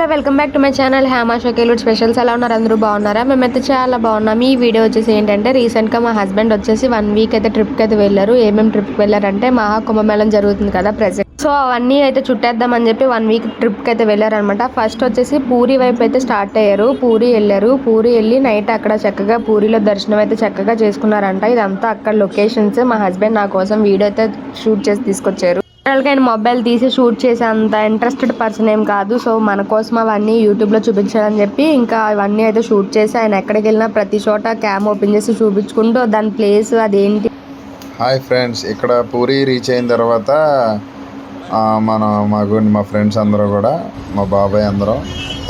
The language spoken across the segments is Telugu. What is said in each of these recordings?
Hello welcome back to my channel Hema షకీలుడ్ స్పెషల్స్. ఎలా ఉన్నారు? అందరూ బాగున్నారా? మేమైతే చాలా బాగున్నాం. ఈ వీడియో వచ్చేసి ఏంటంటే రీసెంట్గా మా హస్బెండ్ వచ్చేసి 1 వీక్ అయితే ట్రిప్కి అయితే వెళ్ళారు. ఏమేమి ట్రిప్కి వెళ్ళారంటే మహా కుంభమేళం జరుగుతుంది కదా ప్రెసెంట్, సో అవన్నీ అయితే చుట్టేద్దామని చెప్పి 1 వీక్ ట్రిప్కి అయితే వెళ్ళారనమాట. ఫస్ట్ వచ్చేసి పూరి వైపు అయితే స్టార్ట్ అయ్యారు. పూరి వెళ్ళారు. పూరి వెళ్ళి నైట్ అక్కడ చక్కగా పూరిలో దర్శనం అయితే చక్కగా చేసుకున్నారంట. ఇదంతా అక్కడ లొకేషన్స్. మా హస్బెండ్ నా కోసం వీడియో అయితే షూట్ చేసి తీసుకొచ్చారు. ఆయన మొబైల్ తీసి షూట్ చేసే అంత ఇంట్రెస్టెడ్ పర్సన్ ఏం కాదు. సో మన కోసం అవన్నీ యూట్యూబ్లో చూపించాలని చెప్పి ఇంకా అవన్నీ అయితే షూట్ చేసి ఆయన ఎక్కడికి వెళ్ళినా ప్రతి చోట క్యామ్ ఓపెన్ చేసి చూపించుకుంటూ దాని ప్లేస్ అదేంటి. హాయ్ ఫ్రెండ్స్, ఇక్కడ పూరి రీచ్ అయిన తర్వాత మా ఫ్రెండ్స్ అందరూ కూడా మా బాబాయ్ అందరూ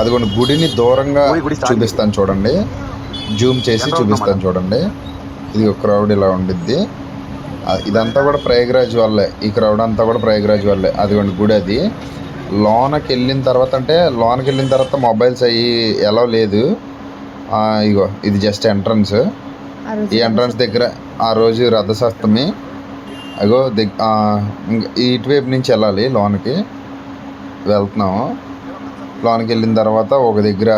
అదిగోండి గుడిని దూరంగా చూపిస్తాను చూడండి, జూమ్ చేసి చూపిస్తాను చూడండి. ఇది ఒక క్రౌడ్ ఇలా ఉండిద్ది. ఇదంతా కూడా ప్రయాగ్రాజ్ వల్లే, ఈ క్రౌడ్ అంతా కూడా ప్రయాగ్రాజ్ వల్లే. అదిగోండి గుడి. అది లోనకి వెళ్ళిన తర్వాత మొబైల్స్ అయ్యి ఎలా లేదు. ఇగో ఇది జస్ట్ ఎంట్రన్స్. ఈ ఎంట్రన్స్ దగ్గర ఆ రోజు రథసప్తమి. అగో ఇటువైపు నుంచి వెళ్ళాలి, లోనికి వెళ్తున్నాము. లోనికి వెళ్ళిన తర్వాత ఒక దగ్గర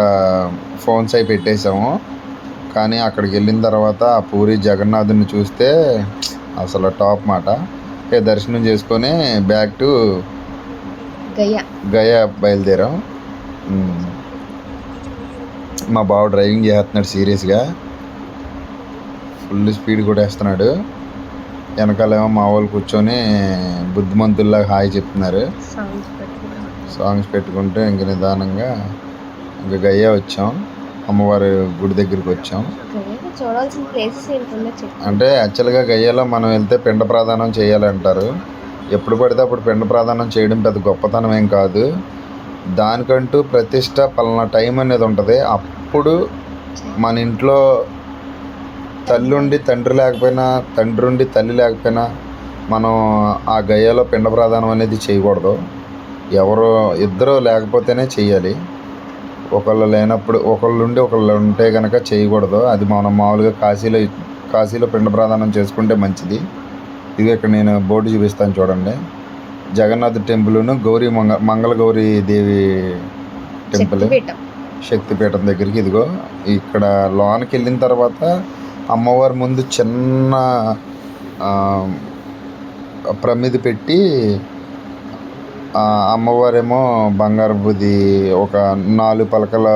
ఫోన్స్ అయి పెట్టేసాము. కానీ అక్కడికి వెళ్ళిన తర్వాత ఆ పూరి జగన్నాథుని చూస్తే అసలు టాప్ మాట. దర్శనం చేసుకొని బ్యాక్ టు గయా బయలుదేరాం. మా బావ డ్రైవింగ్ చేస్తున్నాడు సీరియస్గా, ఫుల్ స్పీడ్ కూడా వేస్తున్నాడు. వెనకాలేమో మా వాళ్ళు కూర్చొని బుద్ధిమంతుల్లాగా హాయ్ చెప్తున్నారు. సాంగ్స్ పెట్టుకుంటే ఇంక నిదానంగా ఇంకా గయ్యా వచ్చాం. అమ్మవారి గుడి దగ్గరికి వచ్చాం. అంటే యాక్చువల్గా గయ్యాలో మనం వెళ్తే పిండ ప్రదానం చేయాలంటారు. ఎప్పుడు పడితే అప్పుడు పిండ ప్రదానం చేయడం పెద్ద గొప్పతనం ఏం కాదు. దానికంటూ ప్రతిష్ట పలానా టైం అనేది ఉంటుంది. అప్పుడు మన ఇంట్లో తల్లుండి తండ్రి లేకపోయినా, తండ్రి ఉండి తల్లి లేకపోయినా మనం ఆ గయ్యాలో పిండ ప్రదానం అనేది చేయకూడదు. ఎవరో ఇద్దరు లేకపోతేనే చెయ్యాలి. ఒకళ్ళు లేనప్పుడు ఒకళ్ళు ఉండి ఒకళ్ళు ఉంటే కనుక చేయకూడదు. అది మనం మామూలుగా కాశీలో పిండ ప్రదానం చేసుకుంటే మంచిది. ఇది ఇక్కడ నేను బోర్డు చూపిస్తాను చూడండి. జగన్నాథ్ టెంపుల్ను మంగళగౌరీ దేవి టెంపుల్, శక్తిపీఠం దగ్గరికి. ఇదిగో ఇక్కడ లోనికి వెళ్ళిన తర్వాత అమ్మవారి ముందు చిన్న ప్రమిది పెట్టి, అమ్మవారేమో బంగారు బుది ఒక 4 పలకల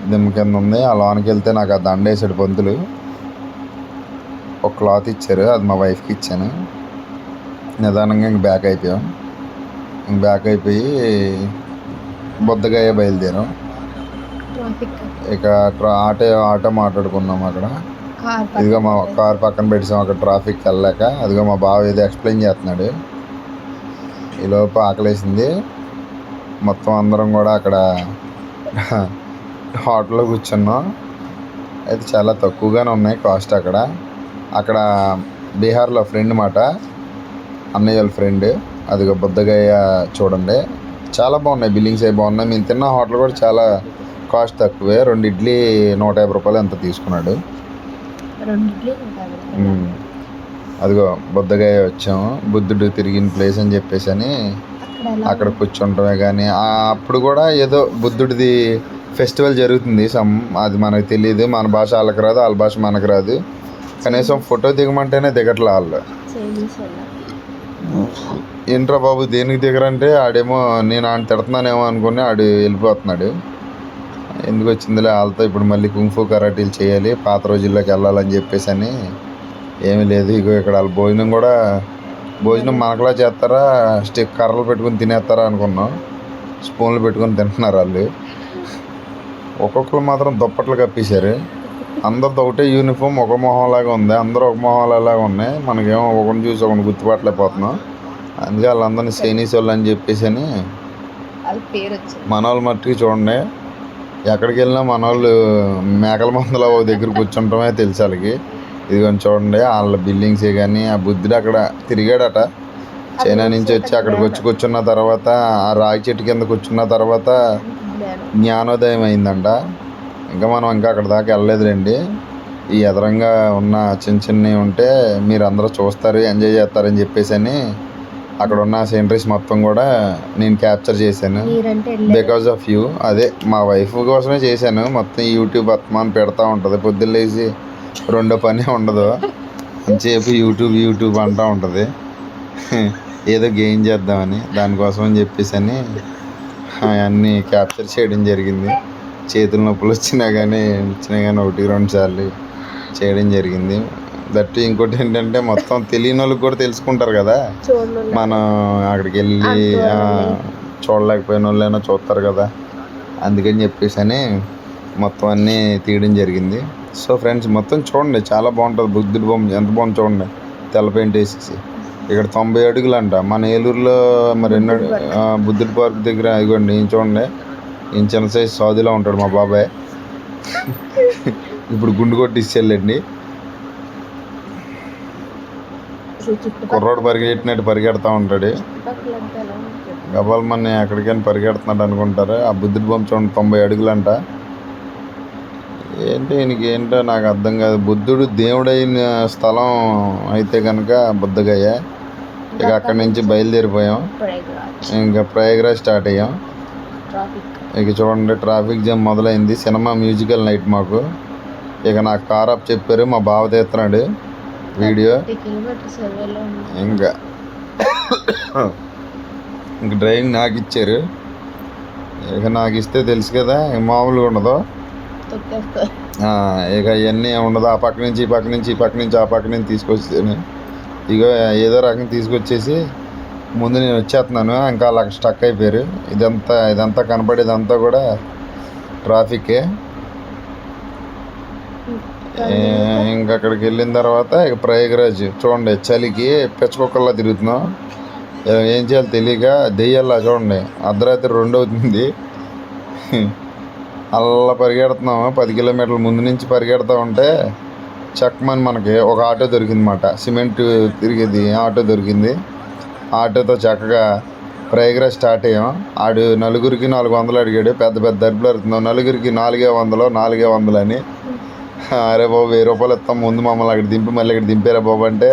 దిమ్మ కింద ఉంది. ఆ లోనికి వెళ్తే నాకు ఆ దండ వేసాడు పంతులు. ఒక క్లాత్ ఇచ్చారు, అది మా వైఫ్కి ఇచ్చాను. నిదానంగా ఇంక బ్యాక్ అయిపోయాం. బుద్ధగయ్య బయలుదేరాం. ఇక ఆటో మాట్లాడుకున్నాం అక్కడ. ఇదిగో మా కార్ పక్కన పెట్టాం అక్కడ ట్రాఫిక్ వెళ్ళాక. అదిగో మా బావ ఏదో ఎక్స్ప్లెయిన్ చేస్తున్నాడు. ఈలోపు ఆకలేసింది. మొత్తం అందరం కూడా అక్కడ హోటల్లో కూర్చున్నాం. అయితే చాలా తక్కువగానే ఉన్నాయి కాస్ట్ అక్కడ బీహార్లో ఫ్రెండ్ మాట, అన్నయ్య వాళ్ళ ఫ్రెండ్. అదిగో బుద్ధగయ్య చూడండి, చాలా బాగున్నాయి. బిల్డింగ్స్ అవి బాగున్నాయి. మేము తిన్న హోటల్ కూడా చాలా కాస్ట్ తక్కువే. 2 ఇడ్లీ 150 రూపాయలు ఎంత తీసుకున్నాడు. అదిగో బుద్ధగయ్య వచ్చాము. బుద్ధుడు తిరిగిన ప్లేస్ అని చెప్పేసి అని అక్కడ కూర్చుంటామే. కానీ అప్పుడు కూడా ఏదో బుద్ధుడిది ఫెస్టివల్ జరుగుతుంది. అది మనకు తెలియదు. మన భాష వాళ్ళకి రాదు, వాళ్ళ భాష మనకు రాదు. కనీసం ఫోటో దిగమంటేనే దిగట్లే వాళ్ళు. ఏంట్రా బాబు దేనికి దిగరంటే ఆడేమో నేను ఆయన తిడుతున్నానేమో అనుకుని ఆడు వెళ్ళిపోతున్నాడు. ఎందుకు వచ్చిందిలే వాళ్ళతో ఇప్పుడు మళ్ళీ కుంఫు కరాటీలు చేయాలి, పాత రోజుల్లోకి వెళ్ళాలని చెప్పేసి అని. ఏమీ లేదు. ఇగో ఇక్కడ వాళ్ళ భోజనం మనకులా చేస్తారా, కర్రలు పెట్టుకుని తినేస్తారా అనుకున్నాం. స్పూన్లు పెట్టుకుని తింటున్నారు వాళ్ళు. ఒక్కొక్కరు మాత్రం దుప్పట్లు కప్పేశారు. అందరితో ఒకటే యూనిఫామ్, ఒక మొహంలాగా ఉంది. అందరూ ఒక మొహంలాగా ఉన్నాయి. మనకేమో ఒకరిని చూసి ఒకరిని గుర్తుపట్టలేకపోతున్నాం. అందుకే వాళ్ళందరినీ చైనీస్ వాళ్ళు అని చెప్పేసి అని. మన వాళ్ళు మట్టుకు చూడండి, ఎక్కడికి వెళ్ళినా మన వాళ్ళు మేకల మందలో ఒక దగ్గర కూర్చుంటామే తెలుసు వాళ్ళకి. ఇదిగోని చూడండి వాళ్ళ బిల్డింగ్సే. కానీ ఆ బుద్ధుడు అక్కడ తిరిగాడట. చైనా నుంచి వచ్చి అక్కడికి వచ్చి కూర్చున్న తర్వాత ఆ రాగి చెట్టు కింద కూర్చున్న తర్వాత జ్ఞానోదయం అయిందంట. ఇంకా అక్కడ దాకా వెళ్ళలేదులేండి. ఈ ఎదరంగా ఉన్న చిన్నవి ఉంటే మీరు అందరూ చూస్తారు, ఎంజాయ్ చేస్తారని చెప్పేసి అని అక్కడ ఉన్న సీనరీస్ మొత్తం కూడా నేను క్యాప్చర్ చేశాను మీరంటే బికాజ్ ఆఫ్ యూ. అదే మా వైఫ్ కోసమే చేశాను. మొత్తం యూట్యూబ్ అత్మాన్ పెడతా ఉంటుంది, పొద్దున్న లేచి రెండో పని ఉండదు, అంతసేపు యూట్యూబ్ అంటూ ఉంటుంది. ఏదో గెయిన్ చేద్దామని దానికోసం అని చెప్పేసి అని అవన్నీ క్యాప్చర్ చేయడం జరిగింది. చేతుల నొప్పులు వచ్చినా కానీ 1-2 సార్లు చేయడం జరిగింది. దట్టు ఇంకోటి ఏంటంటే మొత్తం తెలియని వాళ్ళకి కూడా తెలుసుకుంటారు కదా, మనం అక్కడికి వెళ్ళి చూడలేకపోయిన వాళ్ళైనా చూస్తారు కదా, అందుకని చెప్పేసి అని మొత్తం అన్నీ తీయడం జరిగింది. సో ఫ్రెండ్స్ మొత్తం చూడండి, చాలా బాగుంటుంది. బుద్ధుడి బొమ్మ ఎంత బాగుంది చూడండి, తెల్ల పెయింట్ వేసేసి. ఇక్కడ 90 అడుగులు అంట. మన ఏలూరులో మరి ఎన్నో బుద్ధుడి పార్క్ దగ్గర ఇదిగోండి, ఈయన చూడండి, ఈయన చిన్న సైజ్ సాధులా ఉంటాడు మా బాబాయ్. ఇప్పుడు గుండు కొట్టి ఇచ్చేళ్ళండి. కుర్రోడు పరిగెట్టినట్టు పరిగెడతా ఉంటాడు. గబాల్ మన ఎక్కడికైనా పరిగెడుతున్నాడు అనుకుంటారు. ఆ బుద్ధుడి బొమ్మ చూడండి, 90 అడుగులంట. ఏంటో నాకు అర్థం కాదు. బుద్ధుడు దేవుడైన స్థలం అయితే కనుక బుద్ధగయ్య. ఇక అక్కడి నుంచి బయలుదేరిపోయాం, ఇంకా ప్రయాగ్రాజ్ స్టార్ట్ అయ్యాం. ఇక చూడండి, ట్రాఫిక్ జామ్ మొదలైంది. సినిమా మ్యూజికల్ నైట్ మాకు. ఇక నాకు కార్ ఆప్ చెప్పారు, మా బావ తీస్తున్నాడు వీడియో. ఇంకా డ్రైవింగ్ నాకు ఇచ్చారు. ఇక నాకు ఇస్తే తెలుసు కదా, మామూలుగా ఉండదు. ఇక ఇవన్నీ ఉండదు. ఆ పక్క నుంచి ఈ పక్క నుంచి ఆ పక్క నుంచి తీసుకొచ్చాను. ఇక ఏదో రకంగా తీసుకొచ్చేసి ముందు నేను వచ్చేస్తున్నాను. ఇంకా అలా స్టక్ అయిపోయారు. ఇదంతా కనపడేదంతా కూడా ట్రాఫికే. ఇంకా అక్కడికి వెళ్ళిన తర్వాత ఇక ప్రయాగ్రాజ్ చూడండి, చలికి పిచ్చకొక్కల్లా తిరుగుతున్నాం. ఏం చేయాలి తెలియక దెయ్యాల్లా చూడండి. అర్ధరాత్రి 2 అవుతుంది. అలా పరిగెడుతున్నాము. 10 కిలోమీటర్ల ముందు నుంచి పరిగెడుతూ ఉంటే చక్మని మనకి ఒక ఆటో దొరికిందన్నమాట. సిమెంట్ తిరిగేది ఆటో దొరికింది. ఆటోతో చక్కగా ప్రయాగ్రాజ్ స్టార్ట్ అయ్యాం. ఆడు నలుగురికి 400 అడిగాడు. పెద్ద దర్బులు అడుగుతున్నాం. నలుగురికి 400 అని. అరే బాబు 1000 రూపాయలు ఇస్తాం, ముందు మమ్మల్ని అక్కడ దింపి మళ్ళీ ఇక్కడ దింపారా బాబు అంటే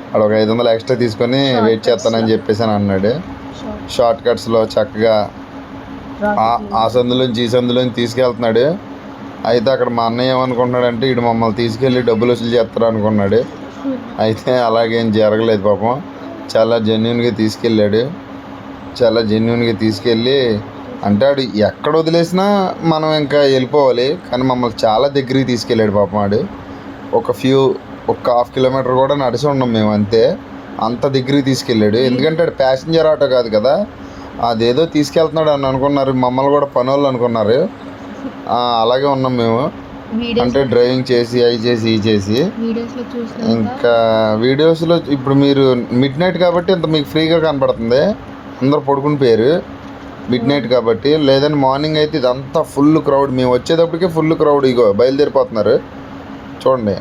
అక్కడ ఒక 500 ఎక్స్ట్రా తీసుకొని వెయిట్ చేస్తానని చెప్పేసి అని అన్నాడు. షార్ట్ కట్స్లో చక్కగా ఆ సందులోంచి ఈ సందులోంచి తీసుకెళ్తున్నాడు. అయితే అక్కడ మా అన్నయ్య ఏమనుకుంటున్నాడంటే ఇటు మమ్మల్ని తీసుకెళ్ళి డబ్బులు వసూలు చేస్తారు అనుకున్నాడు. అయితే అలాగేం జరగలేదు పాపం. చాలా జెన్యున్గా తీసుకెళ్ళి అంటే ఆడు ఎక్కడ వదిలేసినా మనం ఇంకా వెళ్ళిపోవాలి, కానీ మమ్మల్ని చాలా దగ్గరికి తీసుకెళ్ళాడు పాపం. ఆడు ఒక 1/2 కిలోమీటర్ కూడా నడిచి ఉన్నాం మేము, అంతే. అంత దగ్గరికి తీసుకెళ్ళాడు. ఎందుకంటే ఆడు ప్యాసింజర్ ఆటో కాదు కదా, అదేదో తీసుకెళ్తున్నాడు అని అనుకున్నారు. మమ్మల్ని కూడా పనోళ్ళు అనుకున్నారు. అలాగే ఉన్నాం మేము. అంటే డ్రైవింగ్ చేసి అవి చేసి ఇవి చేసి ఇంకా వీడియోస్లో ఇప్పుడు మీరు మిడ్ నైట్ కాబట్టి ఇంత మీకు ఫ్రీగా కనపడుతుంది. అందరూ పడుకుని పోయారు మిడ్ నైట్ కాబట్టి. లేదని మార్నింగ్ అయితే ఇదంతా ఫుల్ క్రౌడ్. మేము వచ్చేటప్పటికే ఫుల్ క్రౌడ్. ఇగో బయలుదేరిపోతున్నారు చూడండి,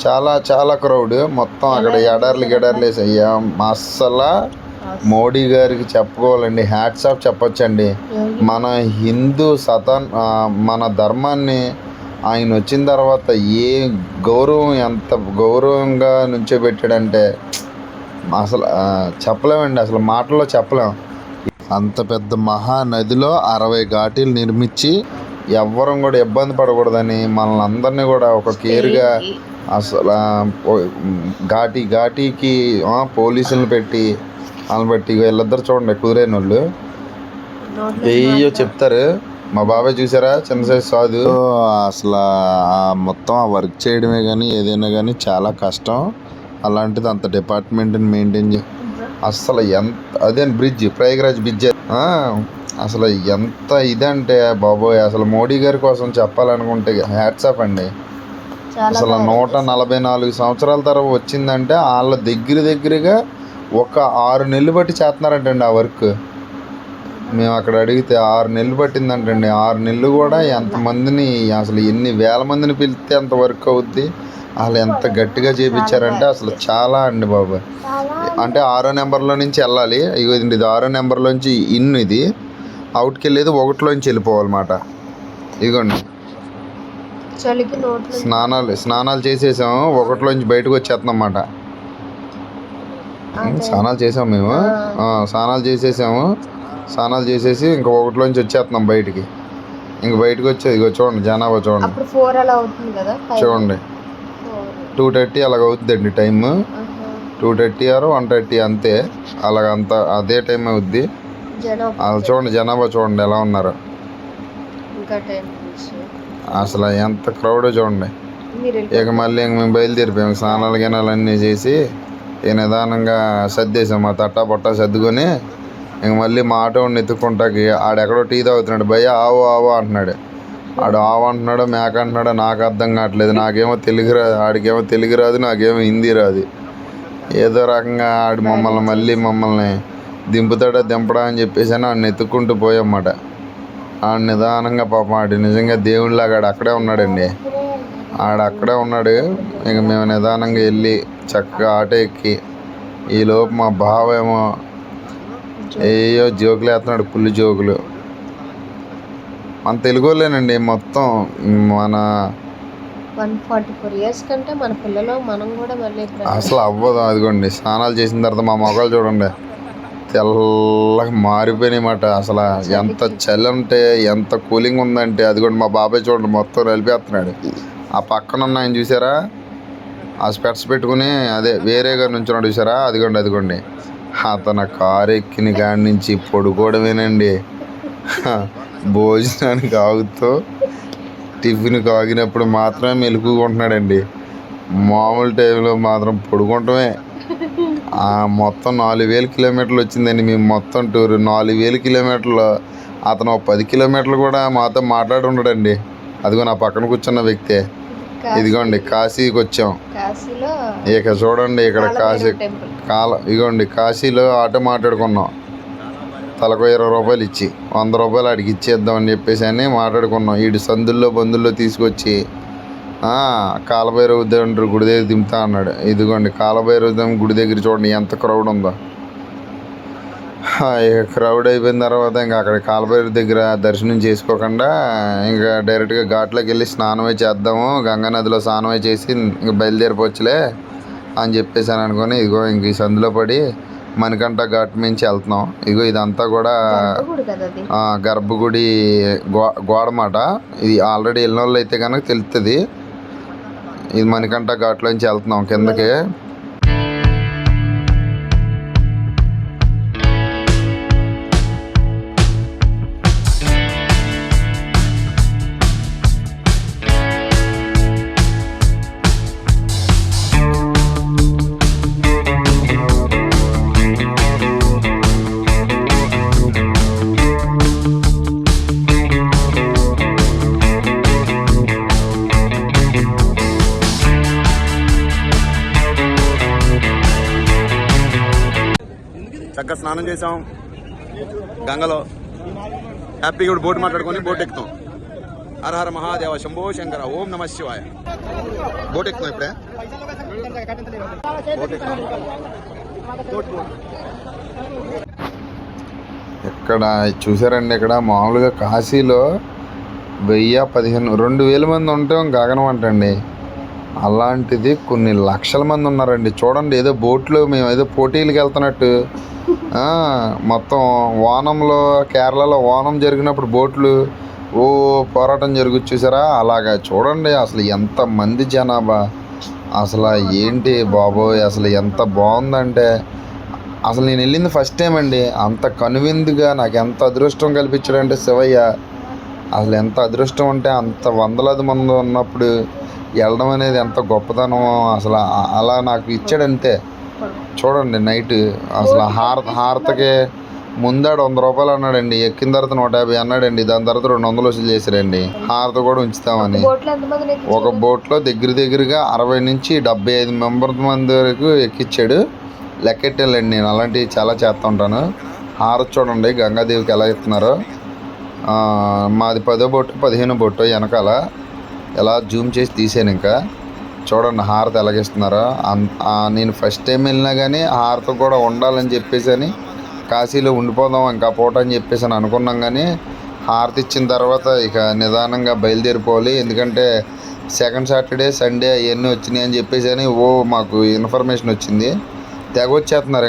చాలా క్రౌడ్ మొత్తం. అక్కడ ఎడార్లు వేసి అయ్యా అస్సలు మోడీ గారికి చెప్పుకోవాలండి, హ్యాట్స్ ఆఫ్ చెప్పొచ్చండి. మన హిందూ మన ధర్మాన్ని ఆయన వచ్చిన తర్వాత ఎంత గౌరవంగా నుంచోబెట్టాడంటే అసలు చెప్పలేమండి, అసలు మాటల్లో చెప్పలేం. అంత పెద్ద మహానదిలో 60 ఘాటీలు నిర్మించి ఎవ్వరం కూడా ఇబ్బంది పడకూడదని మనల్ని అందరినీ కూడా ఒక కేర్గా అసలు ఘాటీకి పోలీసులను పెట్టి వాళ్ళని బట్టి వీళ్ళిద్దరు చూడండి కుదిరైన వాళ్ళు ఏయో చెప్తారు. మా బాబాయ్ చూసారా, చిన్న సైజ్ సాధు. అసలు మొత్తం ఆ వర్క్ చేయడమే కానీ ఏదైనా కానీ చాలా కష్టం. అలాంటిది అంత డిపార్ట్మెంట్ని మెయింటైన్ అసలు అదే బ్రిడ్జ్, ప్రయాగ్రాజ్ బ్రిడ్జ్ అసలు ఎంత ఇదంటే బాబోయ్. అసలు మోడీ గారి కోసం చెప్పాలనుకుంటే హ్యాట్స్ ఆఫ్ అండి. అసలు 144 సంవత్సరాల తర్వాత వచ్చిందంటే వాళ్ళ దగ్గరగా ఒక 6 నెలలు బట్టి చేస్తున్నారంటండి ఆ వర్క్. మేము అక్కడ అడిగితే 6 నెలలు పట్టిందంటండి. 6 నెలలు కూడా ఎంతమందిని, అసలు ఎన్ని వేల మందిని పిలిస్తే అంత వర్క్ అవుద్ది. అసలు ఎంత గట్టిగా చేయించారంటే అసలు చాలా అండి బాబు. అంటే 6వ నెంబర్లో నుంచి వెళ్ళాలి. ఇది 6వ నెంబర్లోంచి ఇది అవుట్కి వెళ్ళేది 1లోంచి వెళ్ళిపోవాలన్నమాట. ఇదిగోండి స్నానాలు చేసేసాము, 1లోంచి బయటకు వచ్చేస్తున్నాం అన్నమాట. స్నానాలు చేసాము మేము. స్నానాలు చేసేసాము. స్నానాలు చేసేసి ఇంక ఒకటిలోంచి వచ్చేస్తున్నాం బయటికి. ఇంక బయటకు వచ్చేది ఇగో చూడండి జనాభా చూడండి. అప్పుడు 4 అలా అవుతుంది కదా. చూడండి 2:30 అలాగ అవుతుందండి టైము. 2:30 ఆర్ 1:30 అంతే. అలాగంత అదే టైం అవుద్ది. అలా చూడండి జనాభా చూడండి ఎలా ఉన్నారు. అసలు ఎంత క్రౌడ్ చూడండి. ఇక మళ్ళీ ఇంక మేము బయలుదేరిపోయాము. స్నానాలు గినాలు అన్నీ చేసి ఇక నిదానంగా సర్దేసాం. మా తట్టా పొట్టా సర్దుకొని ఇంక మళ్ళీ మా ఆటోని ఎత్తుక్కుంటాకి ఆడెక్కడో టీ తాగుతున్నాడు. భయ్య ఆవు ఆవు అంటున్నాడు. ఆడు ఆవు అంటున్నాడో మేక అంటున్నాడో నాకు అర్థం కావట్లేదు. నాకేమో తెలుగు రాదు, ఆడికేమో తెలుగు రాదు, నాకేమో హిందీ రాదు. ఏదో రకంగా ఆడు మమ్మల్ని దింపుతాడా దింపడా అని చెప్పేసి ఆడిని ఎత్తుక్కుంటూ పోయామాట. ఆడు నిదానంగా పాపం ఆడు నిజంగా దేవుడిలాగా ఆడు అక్కడే ఉన్నాడండి. అక్కడే ఉన్నాడు. ఇంక మేము నిదానంగా వెళ్ళి చక్కగా ఆటో ఎక్కి ఈలోపు మా బావ ఏమో ఏయో జోకులు వేస్తున్నాడు. కుళ్ళు జోకులు. మన తెలుగు వాళ్ళేనండి మొత్తం. మన 144 years కంటే మన పిల్లలు మనం కూడా మళ్ళీ అసలు అవ్వదు. అదిగోండి స్నానాలు చేసిన తర్వాత మా మొక్కలు చూడండి తెల్లగా మారిపోయినాయన్నమాట. అసలు ఎంత చలి అంటే ఎంత కూలింగ్ ఉందంటే అదిగోండి మా బాబాయ్ చూడండి మొత్తం నలిపేస్తున్నాడు. ఆ పక్కన ఉన్న ఆయన చూసారా ఆ స్పెట్స్ పెట్టుకుని అదే వేరేగా నుంచున్నాడు చూసారా. అదిగోండి అతను కారు ఎక్కిన కాడి నుంచి పడుకోవడమేనండి. భోజనానికి ఆగుతూ టిఫిన్కి ఆగినప్పుడు మాత్రమే మెలుకుంటున్నాడండి. మామూలు టైంలో మాత్రం పడుకుంటమే. మొత్తం 4000 కిలోమీటర్లు వచ్చిందండి మేము మొత్తం టూర్. 4000 కిలోమీటర్లు అతను 10 కిలోమీటర్లు కూడా మాతో మాట్లాడి ఉండడండి. అదిగో నా పక్కన కూర్చున్న వ్యక్తే. ఇదిగోండి కాశీకి వచ్చాం. ఇక చూడండి ఇక్కడ ఇదిగోండి కాశీలో ఆటో మాట్లాడుకున్నాం. తలకు 20 రూపాయలు ఇచ్చి 100 రూపాయలు ఆడికి ఇచ్చేద్దాం అని చెప్పేసి అని మాట్లాడుకున్నాం. వీడి సందుల్లో బందుల్లో తీసుకొచ్చి కాలభైరవ దేవుడి గుడి దగ్గర దింపుతా అన్నాడు. ఇదిగోండి కాలభైరవ దేవుడి గుడి దగ్గర చూడండి ఎంత క్రౌడ్ ఉందో. ఇక క్రౌడ్ అయిపోయిన తర్వాత ఇంకా అక్కడ కాలభైరవ దగ్గర దర్శనం చేసుకోకుండా ఇంకా డైరెక్ట్గా ఘాట్లోకి వెళ్ళి స్నానమే చేద్దాము, గంగా నదిలో స్నానమే చేసి ఇంక బయలుదేరిపోవచ్చులే అని చెప్పేసి అని అనుకొని ఇదిగో ఇంక ఈ సందులో పడి మణికంఠ ఘాట్ మించి వెళ్తున్నాం. ఇదిగో ఇదంతా కూడా గర్భగుడి గోడమాట. ఇది ఆల్రెడీ వెళ్ళిన వాళ్ళు అయితే కనుక తెలుస్తుంది. ఇది మణికంఠ ఘాట్లోంచి వెళ్తున్నాం కిందకి. చక్కగా స్నానం చేసాం గంగలో. హ్యాపీగా బోట్ మాట్లాడుకొని బోట్ ఎక్కుతాం. హర హర మహాదేవ శంభో శంకర ఓం నమ శివాయ. బోట్ ఎక్కుతాం ఇప్పుడే. ఇక్కడ చూసారండి ఇక్కడ మామూలుగా కాశీలో 2000 మంది ఉంటే గగనం అంటండి. అలాంటిది కొన్ని లక్షల మంది ఉన్నారండి. చూడండి ఏదో బోట్లో మేము ఏదో పోటీలకు వెళ్తున్నట్టు. మొత్తం ఓనంలో కేరళలో ఓనం జరిగినప్పుడు బోట్లు పోరాటం జరుగుతుంది చూసారా. అలాగా చూడండి అసలు ఎంతమంది జనాభా. అసలు ఏంటి బాబోయ్ అసలు ఎంత బాగుందంటే అసలు నేను వెళ్ళింది ఫస్ట్ టైం అండి. అంత కనువిందుగా నాకు ఎంత అదృష్టం కల్పించాడంటే శివయ్య. అసలు ఎంత అదృష్టం అంటే అంత వందలాది మంది ఉన్నప్పుడు వెళ్ళడం అనేది ఎంత గొప్పతనమో అసలు అలా నాకు ఇచ్చాడంతే. చూడండి నైట్ అసలు హారతకి ముందాడు 100 రూపాయలు అన్నాడండి. ఎక్కిన తర్వాత 150 అన్నాడండి. దాని తర్వాత 200 వసూలు చేశారండి. హారత కూడా ఉంచుతామని. ఒక బోట్లో దగ్గరగా 60 నుంచి 75 మంది వరకు ఎక్కించాడు. లెక్కెట్టాలండి. నేను అలాంటివి చాలా చేస్తూ ఉంటాను. హారత చూడండి గంగాదేవికి ఎలా ఇస్తున్నారో. మాది 10వ బోటు 15వ బోటు వెనకాల ఎలా జూమ్ చేసి తీసాను. ఇంకా చూడండి హారత ఎలాగిస్తున్నారో. నేను ఫస్ట్ టైం వెళ్ళినా కానీ హారత కూడా ఉండాలని చెప్పేసి అని కాశీలో ఉండిపోదాం ఇంకా పూట అని చెప్పేసి అని అనుకున్నాం. కానీ హారతి ఇచ్చిన తర్వాత ఇక నిదానంగా బయలుదేరిపోవాలి. ఎందుకంటే సెకండ్ సాటర్డే సండే అవన్నీ వచ్చినాయి అని చెప్పేసి అని మాకు ఇన్ఫర్మేషన్ వచ్చింది. తెగ వచ్చేస్తున్నారు.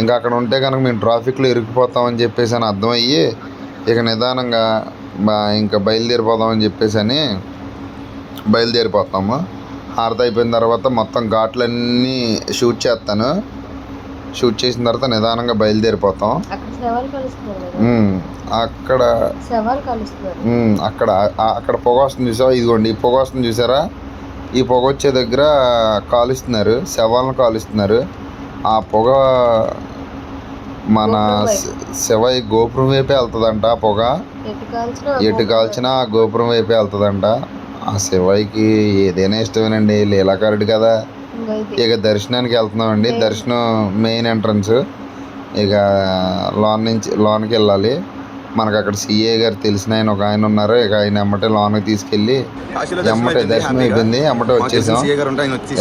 ఇంకా అక్కడ ఉంటే కనుక మేము ట్రాఫిక్లో ఇరుక్కుపోతామని చెప్పేసి అని అర్థమయ్యి ఇక నిదానంగా ఇంకా బయలుదేరిపోదామని చెప్పేసి అని బయలుదేరిపోతాము. హారతి అయిపోయిన తర్వాత మొత్తం ఘాట్లన్నీ షూట్ చేస్తాను. షూట్ చేసిన తర్వాత నిదానంగా బయలుదేరిపోతాం. అక్కడ పొగ వస్తుంది చూసావా, ఇదిగోండి ఈ పొగ వస్తుంది చూసారా, ఈ పొగ వచ్చే దగ్గర కాలుస్తున్నారు, శవాలను కాలుస్తున్నారు. ఆ పొగ మన శివయ్య గోపురం వైపే వెళ్తుందంట. ఆ పొగ ఎటు కాల్చినా ఆ గోపురం వైపే వెళ్తుందంట. ఆ శివయ్యకి ఏదైనా ఇష్టమేనండి, లీలాకారుడు కదా. ఇక దర్శనానికి వెళ్తున్నామండి. దర్శనం మెయిన్ ఎంట్రన్స్. ఇక లోనికి వెళ్ళాలి. మనకు అక్కడ సిఏ గారు తెలిసిన ఆయన ఒక ఆయన ఉన్నారు. ఇక ఆయన ఎమ్మటే లోనికి తీసుకెళ్ళి ఎమ్మటే దర్శనం అయిపోయింది. ఎమ్మటే వచ్చేసాం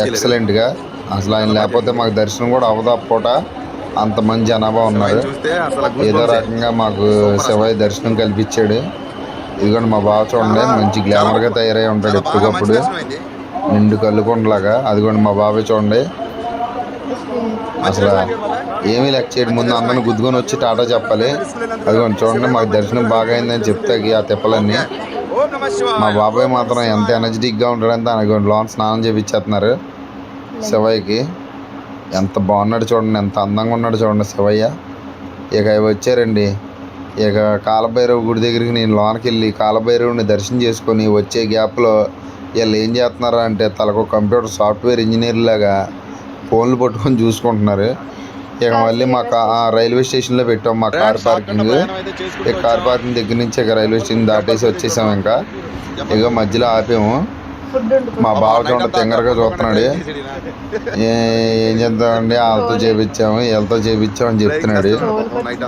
ఎక్సలెంట్గా. అసలు ఆయన లేకపోతే మాకు దర్శనం కూడా అవ్వదు. పూట అంతమంది జనాభా ఉన్నారు. ఏదో రకంగా మాకు శివయ్య దర్శనం కల్పించాడు. ఇదిగోండి మా బావ చూడండి, మంచి గ్లామర్గా తయారై ఉంటాడు ఎప్పటికప్పుడు, నిండు కళ్ళుకుండలాగా. అదిగోండి మా బాబాయ్ చూడండి, అసలు ఏమీ లెక్క చేయడు. ముందు అందరిని గుద్దుకొని వచ్చి టాటా చెప్పాలి. అదిగోండి చూడండి, మాకు దర్శనం బాగా అయిందని చెప్తాకి ఆ తిప్పలన్నీ. మా బాబాయ్ మాత్రం ఎంత ఎనర్జెటిక్గా ఉంటాడంటే అదిగోండి లోన్ స్నానం చేయించేస్తున్నారు శివయ్యకి. ఎంత బాగున్నాడు చూడండి, ఎంత అందంగా ఉన్నాడు చూడండి శివయ్య. ఇక వచ్చారండి. ఇక కాలభైరవ గుడి దగ్గరికి నేను లోనికి వెళ్ళి కాలభైరవుని దర్శనం చేసుకొని వచ్చే గ్యాప్లో వీళ్ళు ఏం చేస్తున్నారా అంటే తలకు కంప్యూటర్ సాఫ్ట్వేర్ ఇంజనీర్ లాగా ఫోన్లు పట్టుకొని చూసుకుంటున్నారు. ఇక మళ్ళీ మా రైల్వే స్టేషన్లో పెట్టాం మా కార్ పార్కింగ్. ఇక కార్ పార్కింగ్ దగ్గర నుంచి ఇక రైల్వే స్టేషన్ దాటేసి వచ్చేసాం. ఇక మధ్యలో ఆపాము. మా బావ చూడండి తింగరగా చూస్తున్నాడు. ఏం చేద్దామండి, వాళ్ళతో చేపించాము వీళ్ళతో చేపించామని చెప్తున్నాడు.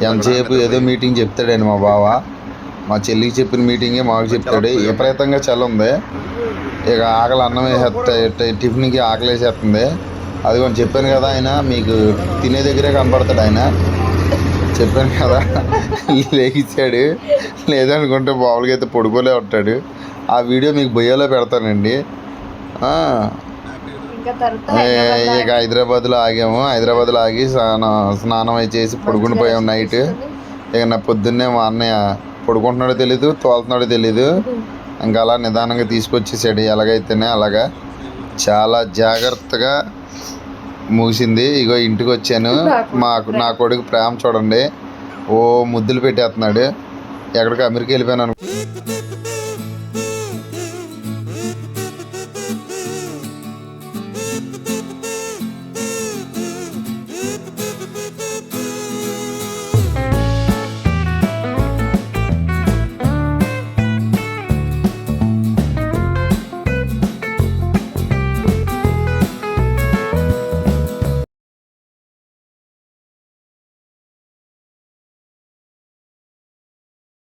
ఎంతసేపు ఏదో మీటింగ్ చెప్తాడండి మా బావ. మా చెల్లికి చెప్పిన మీటింగే మాకు చెప్తాడు. విపరీతంగా చలి ఉంది. ఇక ఆకలి అన్నం వేసేస్తా, టిఫిన్కి ఆకలి వేసేస్తుంది. అది కొంచెం చెప్పాను కదా, ఆయన మీకు తినే దగ్గరే కనపడతాడు. ఆయన చెప్పాను కదా లేచాడు. లేదనుకుంటే మామూలుగా అయితే పడుకోలే ఉంటాడు. ఆ వీడియో మీకు బొయ్యలో పెడతానండి. ఇక హైదరాబాద్లో ఆగాము. హైదరాబాద్లో ఆగి స్నానం అయి చేసి పడుకుని పోయాము నైట్. ఇక నా పొద్దున్నే మా అన్నయ్య పడుకుంటున్నాడో తెలీదు, తోలుతున్నాడో తెలీదు. ఇంకా అలా నిదానంగా తీసుకొచ్చేసాడు. ఎలాగైతేనే అలాగా చాలా జాగ్రత్తగా ముగిసింది. ఇగో ఇంటికి వచ్చాను. నా కొడుకు ప్రేమ చూడండి, ఓ ముద్దులు పెట్టేస్తున్నాడు. ఎక్కడికి అమెరికా వెళ్ళిపోయాను అనుకో.